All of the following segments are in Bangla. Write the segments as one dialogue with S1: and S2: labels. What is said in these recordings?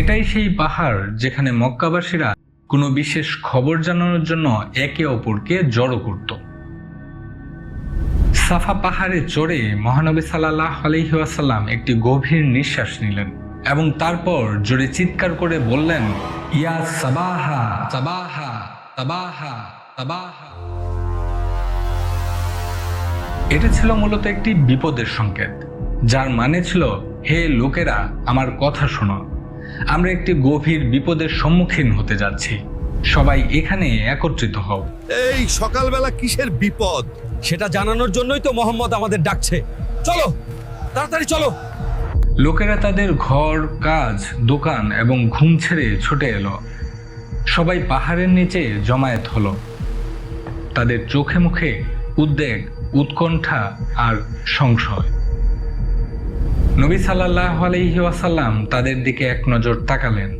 S1: এটাই সেই পাহাড় যেখানে মক্কাবাসীরা কোনো বিশেষ খবর জানানোর জন্য একে অপরকে জড়ো করত। সাফা পাহাড়ে চড়ে মহানবী সাল্লাল্লাহু আলাইহি ওয়াসাল্লাম একটি গভীর নিঃশ্বাস নিলেন এবং তারপর জোরে চিৎকার করে বললেন, ইয়া সাবাহা সাবাহা সাবাহা সাবাহা। এটা ছিল মূলত একটি বিপদের সংকেত, যার মানে ছিল, হে লোকেরা, আমার কথা শোনো, আমরা একটি গভীর বিপদের সম্মুখীন হতে যাচ্ছি, সবাই এখানে একত্রিত হও।
S2: এই সকালবেলা কিসের বিপদ?
S3: সেটা জানানোর জন্যই তো মোহাম্মদ আমাদের ডাকছে। চলো, তাড়াতাড়ি চলো।
S1: লোকেরা তাদের ঘর, কাজ, দোকান এবং ঘুম ছেড়ে ছুটে এলো। সবাই পাহাড়ের নিচে জমায়েত হলো। তাদের চোখে মুখে উদ্বেগ, উৎকণ্ঠা আর সংশয়। নবী সাল্লাল্লাহু আলাইহি ওয়াসাল্লাম তাদের দিকে এক নজর তাকালেন,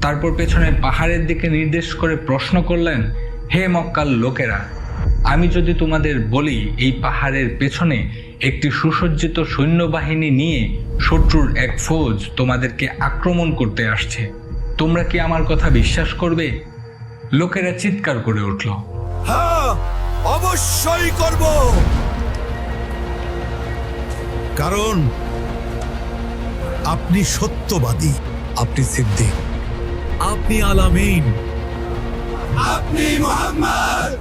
S1: তারপর পেছনে পাহাড়ের দিকে নির্দেশ করে প্রশ্ন করলেন, হে মক্কার লোকেরা, আমি যদি তোমাদের বলি এই পাহাড়ের পেছনে একটি সুসজ্জিত সৈন্যবাহিনী নিয়ে শত্রুর এক ফৌজ তোমাদেরকে আক্রমণ করতে আসছে, তোমরা কি আমার কথা বিশ্বাস করবে? লোকেরা চিৎকার করে উঠল,
S2: হ্যাঁ, অবশ্যই করব, কারণ আপনি সত্যবাদী,
S4: আপনি সিদ্দিক,
S2: আপনি আল আমিন, আপনি মুহাম্মদ।